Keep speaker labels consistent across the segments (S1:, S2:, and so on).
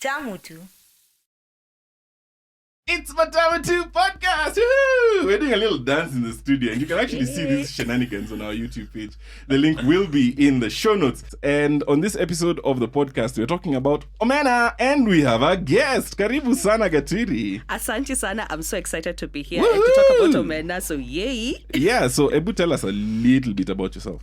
S1: Tamu tu.
S2: It's Matamu 2 podcast. Woo-hoo! We're doing a little dance in the studio, and you can actually see these shenanigans on our YouTube page. The link will be in the show notes. And on this episode of the podcast, we're talking about omena, and we have a guest. Karibu sana Gatiri.
S3: Asante sana. I'm so excited to be here
S2: Woo-hoo!
S3: and to talk about omena. So yay.
S2: Yeah, so Ebu, tell us a little bit about yourself.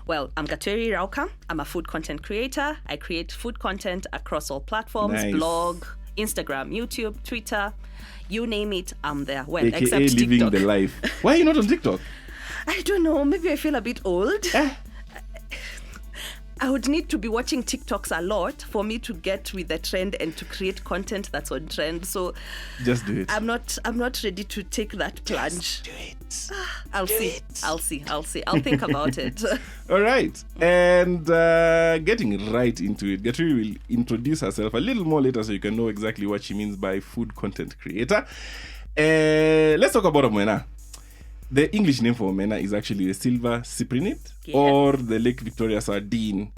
S3: Well, I'm Gatiri Rauka. I'm a food content creator. I create food content across all platforms,
S2: Nice.
S3: blog, Instagram, YouTube, Twitter. You name it, I'm there. Well,
S2: AKA
S3: except
S2: living
S3: TikTok.
S2: the life. Why are you not on TikTok?
S3: I don't know. Maybe I feel a bit old. I would need to be watching TikToks a lot for me to get with the trend and to create content that's on trend. So
S2: Just do it.
S3: I'm not ready to take that plunge.
S2: Do it.
S3: I'll see. I'll think about it.
S2: All right. And getting right into it, Gatiri will introduce herself a little more later so you can know exactly what she means by food content creator. Let's talk about omena. The English name for omena is actually the silver cyprinid or the Lake Victoria sardine.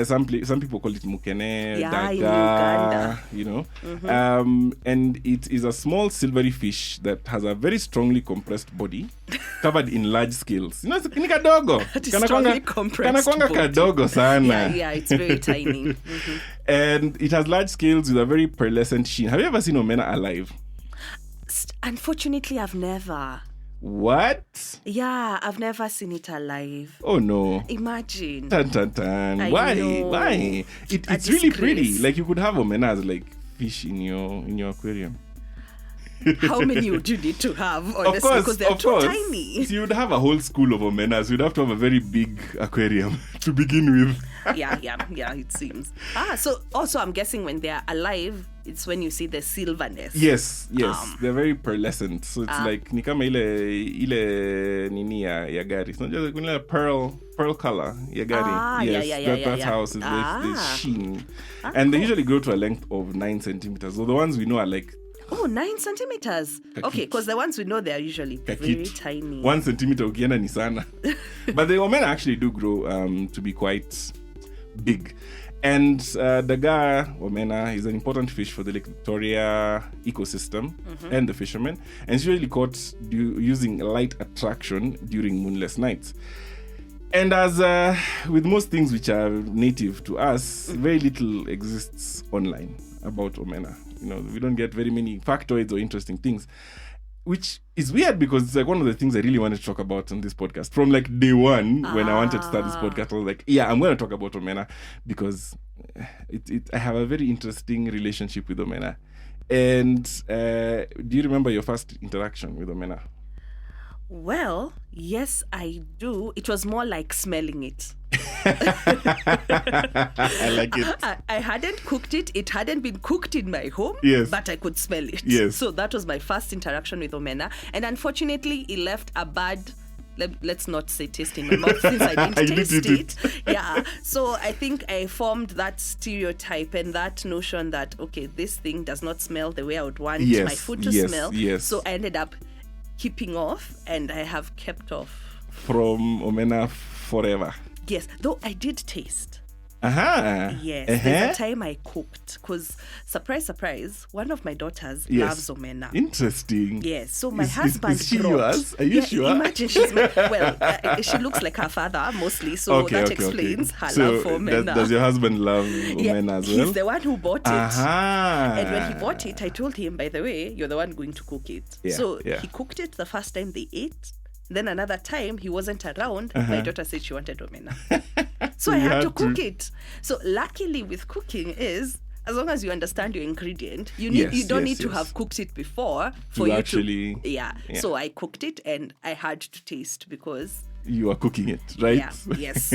S2: Some people call it mukene,
S3: Yeah, in
S2: daga,
S3: Uganda.
S2: you know. And it is a small silvery fish that has a very strongly compressed body covered in large scales. You know, ni kadogo.
S3: It is strongly compressed
S2: Kanakwanga
S3: body.
S2: kadogo sana.
S3: Yeah, it's very tiny.
S2: And it has large scales with a very pearlescent sheen. Have you ever seen omena alive?
S3: Unfortunately, I've never.
S2: What?
S3: Yeah, I've never seen it alive.
S2: Oh no.
S3: Imagine.
S2: Tan, tan, tan.
S3: I
S2: Why?
S3: know.
S2: Why?
S3: A
S2: It's really
S3: disgrace.
S2: pretty. Like you could have omena as like fish in your aquarium.
S3: How many would you need to have, honestly?
S2: Of course,
S3: because they're
S2: of
S3: too
S2: course.
S3: tiny.
S2: So you'd have a whole school of omenas. You'd have to have a very big aquarium to begin with.
S3: yeah, it seems. So also I'm guessing when they're alive, it's when you see the silverness.
S2: Yes. They're very pearlescent. So it's like ni kama ile nini ya gari. It's not just like a pearl color ya gari. Yes, that's how it's the sheen. And they usually grow to a length of 9 centimeters. So the ones we know are like
S3: 9 centimeters. Okay, because the ones we know, they're usually very tiny.
S2: 1 centimeter ukienda ni sana. But the omena actually do grow to be quite big. And daga omena is an important fish for the Lake Victoria ecosystem and the fishermen. And it's usually caught using light attraction during moonless nights. And as with most things which are native to us, very little exists online about omena. You know, we don't get very many factoids or interesting things, which is weird because it's like one of the things I really wanted to talk about on this podcast. From like day one, when I wanted to start this podcast, I was like, yeah, I'm going to talk about omena because I have a very interesting relationship with omena. And do you remember your first interaction with omena?
S3: Well, yes, I do. It was more like smelling it.
S2: I like it.
S3: I hadn't cooked it. It hadn't been cooked in my home.
S2: Yes.
S3: But I could smell it.
S2: Yes.
S3: So that was my first interaction with omena. And unfortunately, it left a bad... Let's not say taste in my mouth since I didn't taste it. Yeah. So I think I formed that stereotype and that notion that, okay, this thing does not smell the way I would want my food to smell.
S2: Yes.
S3: So I ended up keeping off, and I have kept off.
S2: From omena forever.
S3: Yes, though I did taste. Yes, there's a time I cooked because, surprise, one of my daughters loves omena.
S2: Interesting.
S3: Yes, so my husband
S2: is she
S3: brought.
S2: yours? Are you sure?
S3: Imagine she's she looks like her father mostly, so that explains her love for omena.
S2: Does your husband love omena as well?
S3: He's the one who bought it.
S2: And
S3: when he bought it, I told him, by the way, you're the one going to cook it. He cooked it the first time they ate. Then another time he wasn't around, my daughter said she wanted omena. So I had to cook it. So luckily with cooking is, as long as you understand your ingredient, you don't need to have cooked it before for you
S2: actually,
S3: to... Yeah. So I cooked it and I had to taste because...
S2: You are cooking it, right?
S3: Yeah, yes.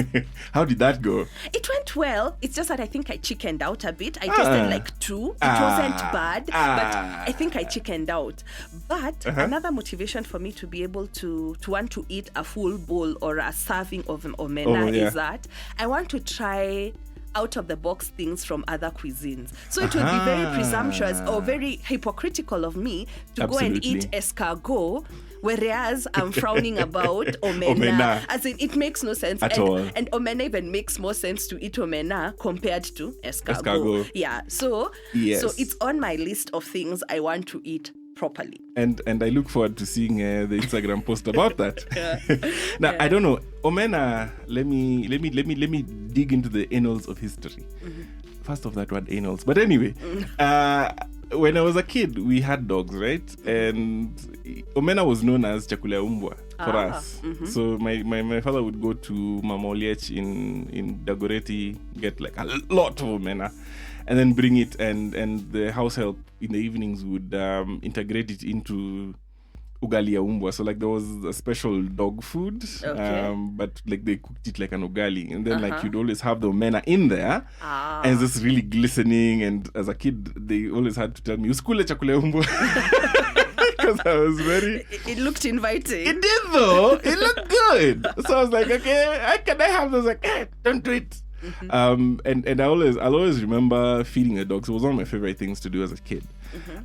S2: How did that go?
S3: It went well. It's just that I think I chickened out a bit. I tasted like 2. It wasn't bad, but I think I chickened out. But another motivation for me to be able to want to eat a full bowl or a serving of omena is that I want to try out of the box things from other cuisines. So it would be very presumptuous or very hypocritical of me to go and eat escargot Whereas I'm frowning about omena.
S2: Omena.
S3: As in, it makes no sense.
S2: At all.
S3: And omena even makes more sense to eat omena compared to escargot.
S2: Escargot.
S3: Yeah. So it's on my list of things I want to eat properly.
S2: And I look forward to seeing the Instagram post about that. Now, I don't know. Omena, let me dig into the annals of history. First of that word, annals. But anyway, when I was a kid, we had dogs, right? And omena was known as chakula ya umbwa for us. So my father would go to Mama Oliech in Dagoretti, get like a lot of omena, and then bring it, and the house help in the evenings would integrate it into ugali ya umbwa. So like there was a special dog food, but like they cooked it like an ugali, and then like you'd always have the omena in there, and it's just really glistening. And as a kid, they always had to tell me, "Uskule chakula ya umbwa," because I was very.
S3: It looked inviting.
S2: It did though. It looked good. So I was like, okay, can I have this? Like, don't do it. And I'll always remember feeding the dogs. It was one of my favorite things to do as a kid,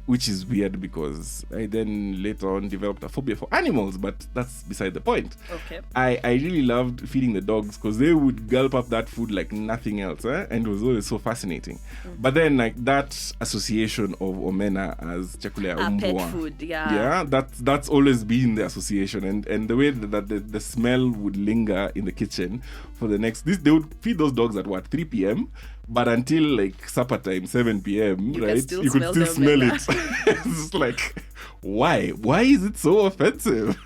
S2: which is weird because I then later on developed a phobia for animals, but that's beside the point.
S3: Okay.
S2: I really loved feeding the dogs because they would gulp up that food like nothing else, and it was always so fascinating. But then like that association of omena as chakula ya umbwa,
S3: pet food, yeah,
S2: that's always been the association, and the way that the smell would linger in the kitchen for the next. They would feed those dogs at 3 p.m. But until like supper time, 7 p.m.,
S3: you
S2: right?
S3: you
S2: could still smell it. It's like, why? Why is it so offensive?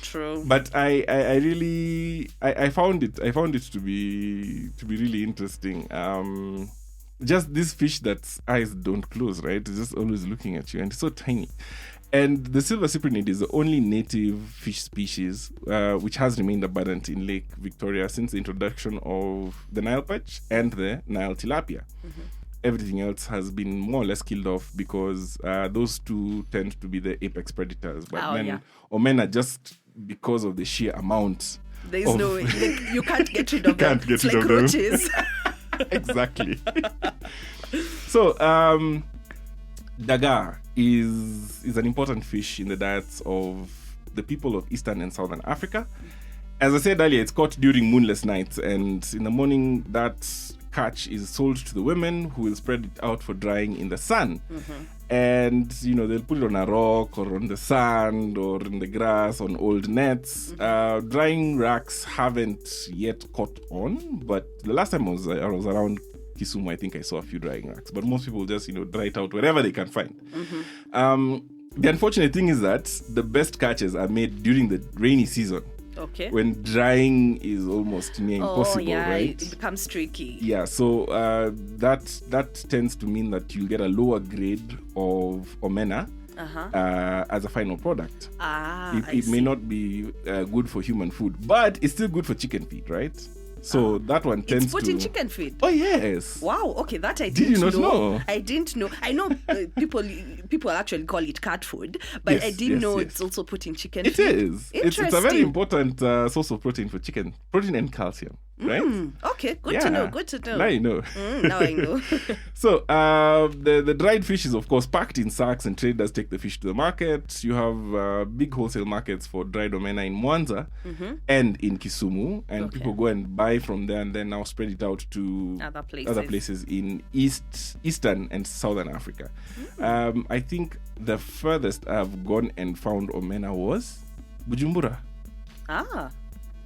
S3: True.
S2: But I really found it to be really interesting. Just this fish that's eyes don't close, right? It's just always looking at you, and it's so tiny. And the silver cyprinid is the only native fish species which has remained abundant in Lake Victoria since the introduction of the Nile perch and the Nile tilapia. Everything else has been more or less killed off because those two tend to be the apex predators. But omena, just because of the sheer amount.
S3: There's no way. Like, you can't get rid of them.
S2: It's
S3: like roaches.
S2: Exactly. So, daga is an important fish in the diets of the people of Eastern and Southern Africa. As I said earlier, it's caught during moonless nights, and in the morning that catch is sold to the women who will spread it out for drying in the sun. And they'll put it on a rock or on the sand or in the grass on old nets. Drying racks haven't yet caught on, but the last time I was around Kisumu, I think I saw a few drying racks, but most people just dry it out wherever they can find. The unfortunate thing is that the best catches are made during the rainy season.
S3: Okay.
S2: When drying is almost near impossible, right?
S3: It becomes tricky.
S2: Yeah, so that tends to mean that you'll get a lower grade of omena as a final product. It may not be good for human food, but it's still good for chicken feed, right? So that one tends to...
S3: It's put in chicken feed?
S2: Oh, yes.
S3: Wow, okay, that I
S2: didn't know. Did you not know?
S3: I didn't know. I know people actually call it cat food, but I didn't know it's also put in chicken feed.
S2: It is. It's a very important source of protein for chicken. Protein and calcium, right?
S3: Okay, good to know.
S2: Now you know.
S3: Now I know.
S2: So the dried fish is, of course, packed in sacks, and traders take the fish to the market. You have big wholesale markets for dried omena in Mwanza and in Kisumu, and people go and buy from there and then now spread it out to other places in Eastern and Southern Africa. I think the furthest I've gone and found omena was Bujumbura.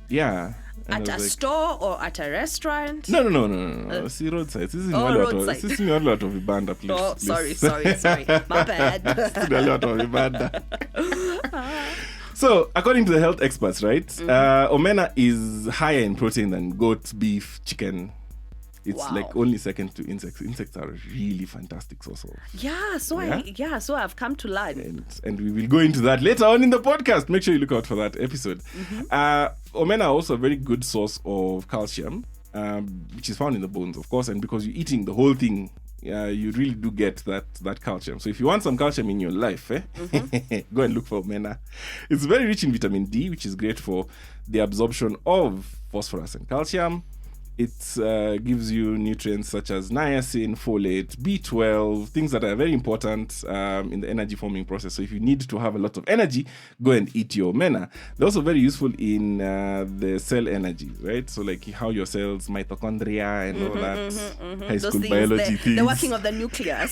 S2: Yeah.
S3: And at a store or at a restaurant?
S2: No. See, roadside. This is not a lot of Vibanda, please.
S3: Oh, sorry. My bad.
S2: A lot of Vibanda. So, according to the health experts, right, omena is higher in protein than goat, beef, chicken. It's like only second to insects. Insects are a really fantastic source of.
S3: So I've come to learn.
S2: And we will go into that later on in the podcast. Make sure you look out for that episode. Omena are also a very good source of calcium, which is found in the bones, of course. And because you're eating the whole thing, you really do get that calcium. So if you want some calcium in your life, go and look for omena. It's very rich in vitamin D, which is great for the absorption of phosphorus and calcium. It gives you nutrients such as niacin, folate, B12, things that are very important in the energy forming process. So if you need to have a lot of energy, go and eat your omena. They're also very useful in the cell energy, right? So like how your cells, mitochondria and all that high school biology things.
S3: The working of the nucleus.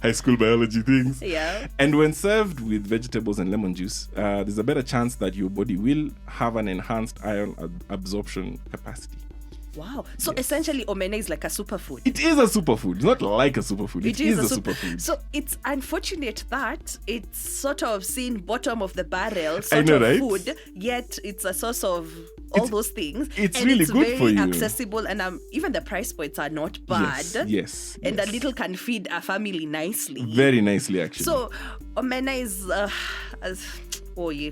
S2: High school biology things.
S3: Yeah.
S2: And when served with vegetables and lemon juice, there's a better chance that your body will have an enhanced iron absorption capacity.
S3: Wow. So essentially, omena is like a superfood.
S2: It is a superfood. It's not like a superfood. It is a superfood.
S3: So it's unfortunate that it's sort of seen bottom of the barrel
S2: I know, right?
S3: food, yet it's a source of all those things.
S2: It's really good for you.
S3: It's very accessible, and even the price points are not bad.
S2: Yes.
S3: And a little can feed a family nicely.
S2: Very nicely, actually.
S3: So omena is...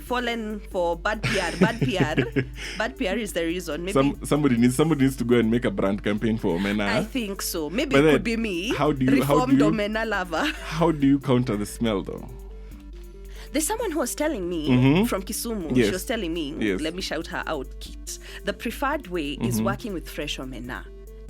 S3: fallen for bad PR. Bad PR is the reason. Maybe
S2: somebody needs to go and make a brand campaign for omena.
S3: I think so. Maybe it could be me. Reformed omena lover.
S2: How do you counter the smell, though?
S3: There's someone who was telling me from Kisumu.
S2: Yes.
S3: She was telling me,
S2: Yes.
S3: let me shout her out, Kit. The preferred way is working with fresh omena.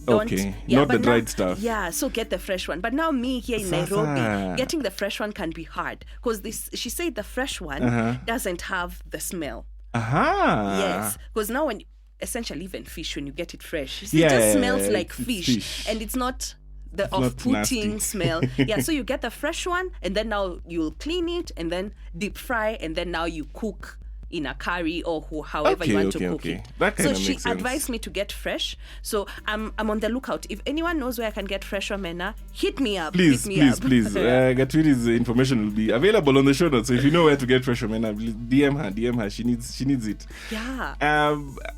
S2: Not the dried stuff.
S3: Yeah, so get the fresh one. But now me here in Nairobi, getting the fresh one can be hard because she said the fresh one doesn't have the smell. Yes, because now when essentially even fish, when you get it fresh, it just smells like fish, and it's not the off-putting smell. Yeah, so you get the fresh one, and then now you'll clean it, and then deep fry, and then now you cook in a curry or however you want to cook it.
S2: That kind
S3: so
S2: of
S3: she
S2: makes sense.
S3: advised me to get fresh. So I'm on the lookout. If anyone knows where I can get fresh omena, hit me up.
S2: Please. Gatwiri's information will be available on the show notes. So if you know where to get fresh omena, DM her. She needs it.
S3: Yeah.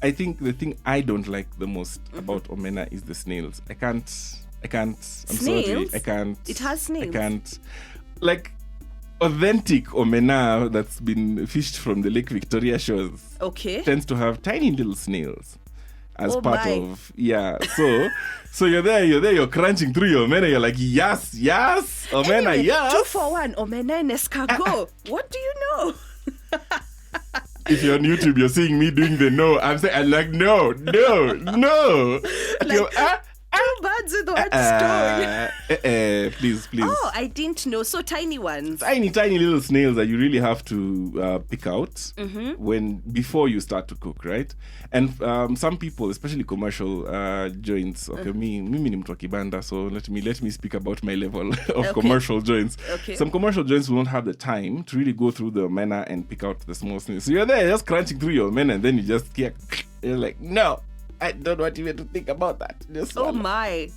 S2: I think the thing I don't like the most about omena is the snails. I can't. I'm
S3: Snails?
S2: sorry. I can't.
S3: It has snails.
S2: I can't. Like authentic omena that's been fished from the Lake Victoria shores tends to have tiny little snails as of so you're there you're crunching through your omena, you're like yes omena.
S3: Anyway,
S2: yes
S3: 2 for 1 omena and escargot. What do you know?
S2: If you're on YouTube, you're seeing me doing the no. I'm like no.
S3: Like, two birds with one stone.
S2: Please.
S3: Oh, I didn't know. So tiny ones.
S2: Tiny little snails that you really have to pick out before you start to cook, right? And some people, especially commercial joints. Okay, me ni mtu wa kibanda, so let me speak about my level of commercial joints.
S3: Okay.
S2: Some commercial joints will not have the time to really go through the omena and pick out the small snails. So you're there just crunching through your omena, and then you're like, no. I don't want even to think about that.
S3: Oh my.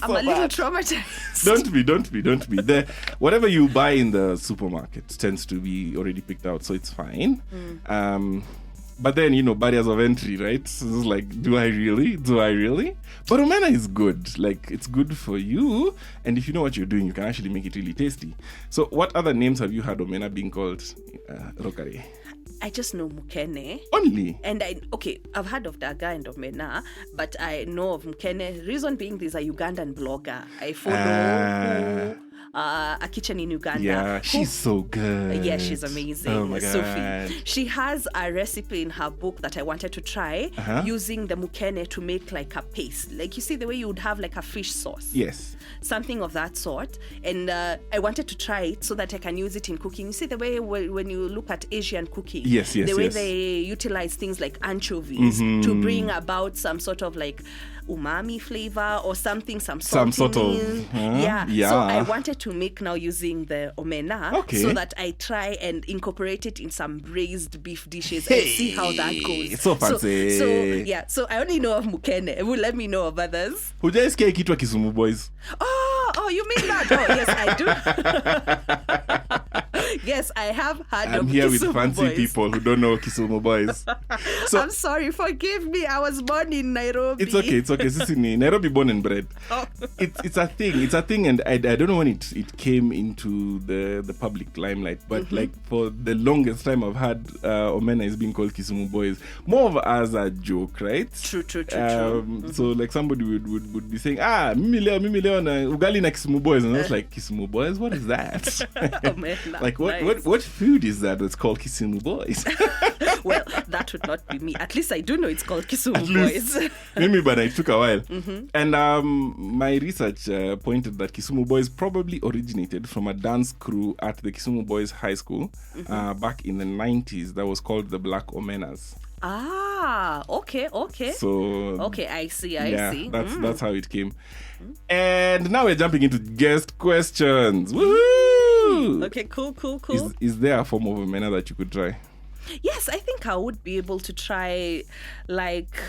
S3: I'm a little traumatized.
S2: Don't be. Whatever you buy in the supermarket tends to be already picked out, so it's fine. But then, barriers of entry, right? So it's like, do I really? But omena is good. Like, it's good for you. And if you know what you're doing, you can actually make it really tasty. So what other names have you heard omena being called, Rokare?
S3: I just know mukene.
S2: Only?
S3: And I've heard of daga and omena, but I know of mukene. Reason being, there's a Ugandan blogger I follow a kitchen in Uganda.
S2: Yeah, she's so good.
S3: Yeah, she's amazing.
S2: Oh my God.
S3: Sophie. She has a recipe in her book that I wanted to try using the mukene to make like a paste. Like you see the way you would have like a fish sauce.
S2: Yes.
S3: Something of that sort. And I wanted to try it so that I can use it in cooking. You see the way when you look at Asian cooking, the way they utilize things like anchovies to bring about some sort of like umami flavor or something, some sort of So I wanted to make now using the omena so that I try and incorporate it in some braised beef dishes and see how that goes.
S2: So fancy.
S3: So I only know of mukene. Will let me know of others.
S2: Hujaisikia kitu wa Kisumu Boys?
S3: Oh, you mean that? Oh, yes, I do. Yes, I have heard of Kisumu Boys.
S2: I'm here with fancy people who don't know Kisumu Boys.
S3: So, I'm sorry, forgive me. I was born in Nairobi.
S2: It's okay. Sisi ni Nairobi born and bred. It's a thing, and I don't know when it came into the public limelight, but like for the longest time I've had omena is being called Kisumu Boys, more of as a joke, right?
S3: True.
S2: So like somebody would be saying, mimi leo na ugali na Kisumu Boys, and I was like, Kisumu Boys, what is that?
S3: Omena.
S2: Like what food is that that's called Kisumu Boys?
S3: Well, that would not be me. At least I do know it's called Kisumu Boys.
S2: Maybe, but it took a while. And my research pointed that Kisumu Boys probably originated from a dance crew at the Kisumu Boys High School back in the 90s that was called the Black Omenas.
S3: Ah, okay.
S2: So
S3: okay, I see.
S2: That's how it came. And now we're jumping into guest questions. Woohoo!
S3: Okay, cool.
S2: Is there a form of omena that you could try?
S3: Yes, I think I would be able to try, like,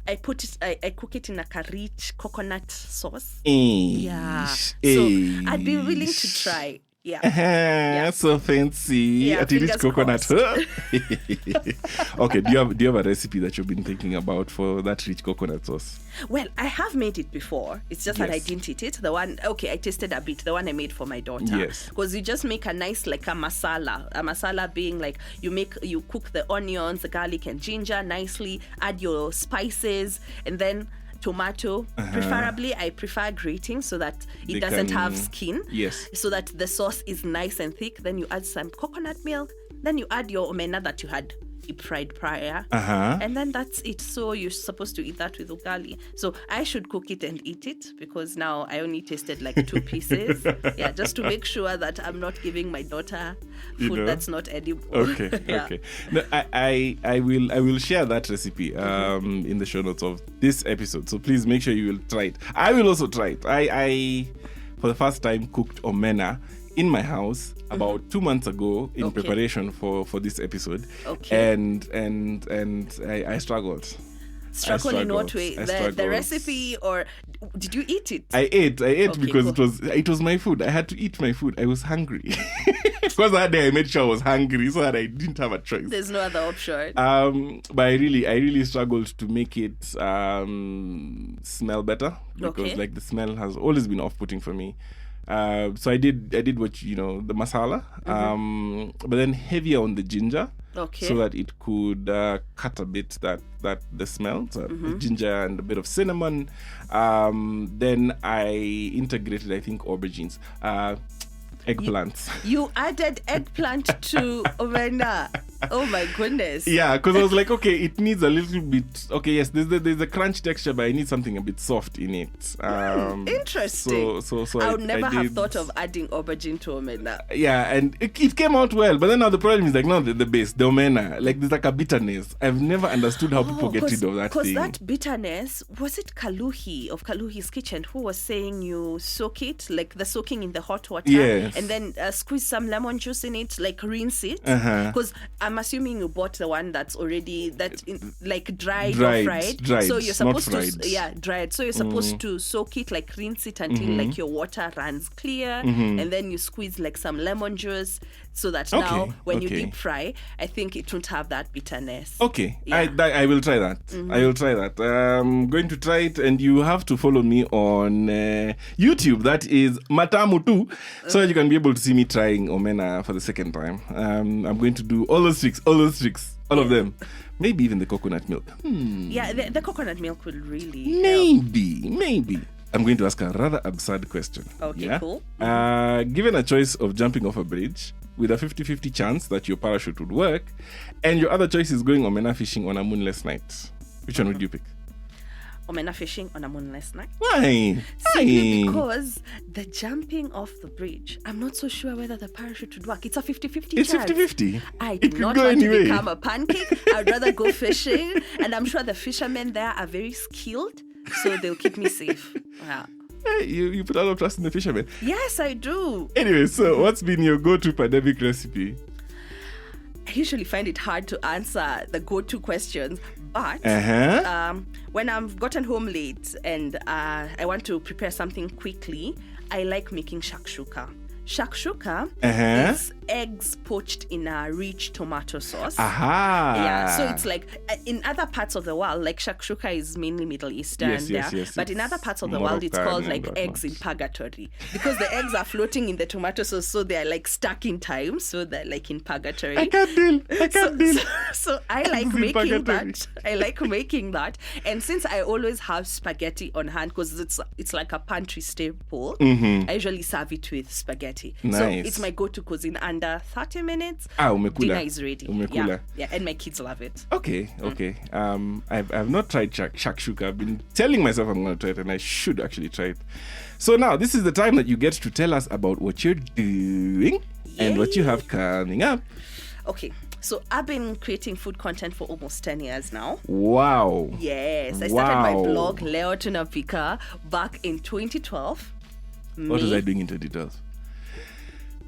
S3: I cook it in like a rich coconut sauce. Yeah. So I'd be willing to try. Yeah.
S2: So fancy. At rich coconut. Okay, do you have a recipe that you've been thinking about for that rich coconut sauce?
S3: Well, I have made it before. It's just that I didn't eat it. I tasted a bit. The one I made for my daughter.
S2: Yes.
S3: Because you just make a nice, like, a masala. A masala being like, you cook the onions, the garlic and ginger nicely, add your spices, and then tomato. Preferably, I prefer grating so that it doesn't have skin.
S2: Yes.
S3: So that the sauce is nice and thick. Then you add some coconut milk. Then you add your omena that you had deep fried prior. And then that's it. So you're supposed to eat that with ugali. So I should cook it and eat it because now I only tasted like 2 pieces. Just to make sure that I'm not giving my daughter food that's not edible.
S2: Okay. No, I will share that recipe in the show notes of this episode. So please make sure you will try it. I will also try it. I for the first time cooked omena in my house about 2 months ago in preparation for this episode. And I struggled.
S3: Struggle in what way? The recipe, or did you eat it?
S2: I ate because it was my food. I had to eat my food. I was hungry. Because that day I made sure I was hungry so that I didn't have a choice.
S3: There's no other option.
S2: But I really struggled to make it smell better because like the smell has always been off-putting for me. So I did what the masala, but then heavier on the ginger, so that it could cut a bit that the smell, so the ginger and a bit of cinnamon. Then I integrated, I think, aubergines, eggplants. You
S3: added eggplant to omena. Oh my goodness.
S2: Yeah, because I was like, okay, it needs a little bit. Okay, yes, there's a crunch texture, but I need something a bit soft in it.
S3: Interesting.
S2: So
S3: I would never have thought of adding aubergine to omena.
S2: Yeah, and it came out well. But then now the problem is like not the base, the omena. Like there's like a bitterness. I've never understood how people get rid of that thing.
S3: Because that bitterness, was it Kaluhi of Kaluhi's Kitchen who was saying you soak it, like the soaking in the hot water, and then squeeze some lemon juice in it, like rinse it. Because I'm assuming you bought the one that's already dried or fried. So you're supposed to dried. So you're supposed to soak it, like rinse it until like your water runs clear, and then you squeeze like some lemon juice so that now when you deep fry, I think it won't have that bitterness.
S2: Okay, yeah. I will try that. I will try that. I'm going to try it, and you have to follow me on YouTube. That is Matamu too, so that you can be able to see me trying omena for the second time. I'm going to do all those tricks, all of them. Maybe even the coconut milk.
S3: Yeah, the coconut milk will really
S2: Maybe. I'm going to ask a rather absurd question.
S3: Okay, cool.
S2: Given a choice of jumping off a bridge with a 50-50 chance that your parachute would work, and your other choice is going omena fishing on a moonless night, which one would you pick?
S3: Omena fishing on a moonless night.
S2: Why?
S3: Simply because the jumping off the bridge, I'm not so sure whether the parachute would work. It's a 50-50 chance.
S2: It's 50-50.
S3: I do not want to become a pancake. I'd rather go fishing. And I'm sure the fishermen there are very skilled, so they'll keep me safe. Yeah.
S2: Hey, you put a lot of trust in the fishermen.
S3: Yes, I do.
S2: Anyway, so what's been your go-to pandemic recipe?
S3: I usually find it hard to answer the go-to questions, but when I've gotten home late and I want to prepare something quickly, I like making shakshuka. Shakshuka is eggs poached in a rich tomato sauce. Yeah, so it's like in other parts of the world, like shakshuka is mainly Middle Eastern,
S2: yes,
S3: but in other parts of the world, it's called like eggs in purgatory because the eggs are floating in the tomato sauce, so they're like stuck in time, so they're like in purgatory.
S2: I can't deal.
S3: So I like making that. I like making that, and since I always have spaghetti on hand because it's like a pantry staple, I usually serve it with spaghetti. spaghetti.
S2: Nice.
S3: So it's my go-to cuisine. Under 30 minutes,
S2: umekula.
S3: dinner is ready.
S2: Umekula.
S3: Yeah, and my kids love it.
S2: Okay. I've not tried shakshuka. I've been telling myself I'm going to try it, and I should actually try it. So now, this is the time that you get to tell us about what you're doing and what you have coming up.
S3: Okay, so I've been creating food content for almost 10 years now.
S2: Wow.
S3: Yes, I started my blog, Leo Tunapika, back in 2012.
S2: What was I doing in 2012?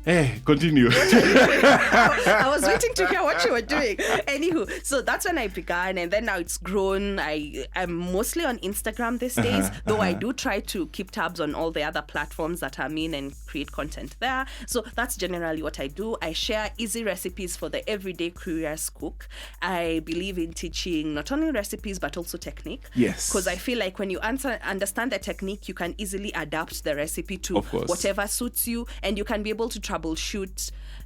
S2: Hey, continue.
S3: I was waiting to hear what you were doing. Anywho, so that's when I began, and then now it's grown. I'm mostly on Instagram these days, though I do try to keep tabs on all the other platforms that I'm in and create content there. So that's generally what I do. I share easy recipes for the everyday curious cook. I believe in teaching not only recipes but also technique.
S2: Yes.
S3: Because I feel like when you understand the technique, you can easily adapt the recipe to whatever suits you, and you can be able to troubleshoot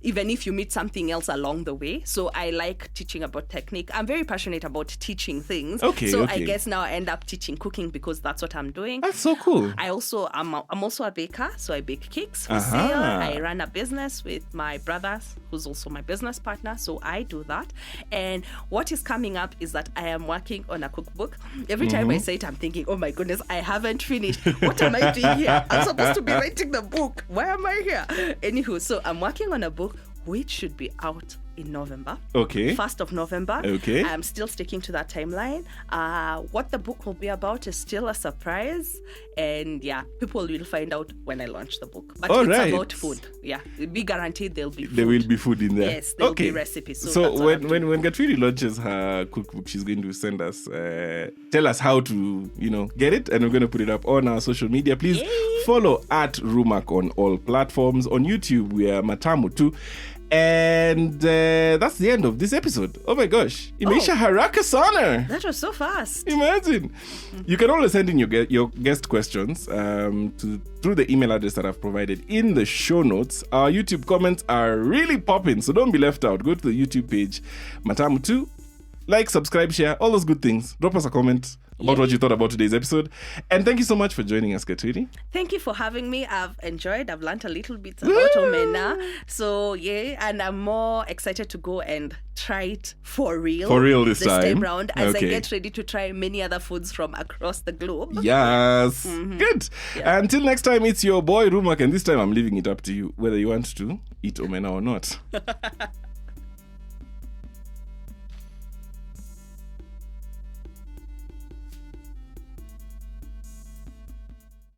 S3: even if you meet something else along the way. So I like teaching about technique. I'm very passionate about teaching things. So I guess now I end up teaching cooking because that's what I'm doing.
S2: That's so cool.
S3: I'm also a baker, so I bake cakes for sale. I run a business with my brother, who's also my business partner, so I do that. And what is coming up is that I am working on a cookbook. Every time I say it, I'm thinking, oh my goodness, I haven't finished. What am I doing here? I'm supposed to be writing the book. Why am I here? Anywho, so I'm working on a book which should be out in November.
S2: Okay.
S3: 1st of November.
S2: Okay.
S3: I'm still sticking to that timeline. What the book will be about is still a surprise. And yeah, people will find out when I launch the book. But it's about food. Yeah. Be guaranteed there'll be food.
S2: There will be food in there.
S3: Yes, there'll be recipes.
S2: So when Gatriri launches her cookbook, she's going to send us, tell us how to, get it. And we're going to put it up on our social media. Please follow at Rumak on all platforms. On YouTube, we are Matamu too. And that's the end of this episode. Oh my gosh. Imeisha haraka sana.
S3: That was so fast.
S2: Imagine. You can always send in your guest questions through the email address that I've provided in the show notes. Our YouTube comments are really popping, so don't be left out. Go to the YouTube page, Matamu2. Like, subscribe, share, all those good things. Drop us a comment about what you thought about today's episode. And thank you so much for joining us, Katwiri.
S3: Thank you for having me. I've learned a little bit about omena. So, and I'm more excited to go and try it for real.
S2: For real this time
S3: round as I get ready to try many other foods from across the globe.
S2: Yes. Good. Yeah. Until next time, it's your boy, Rumak, and this time I'm leaving it up to you whether you want to eat omena or not.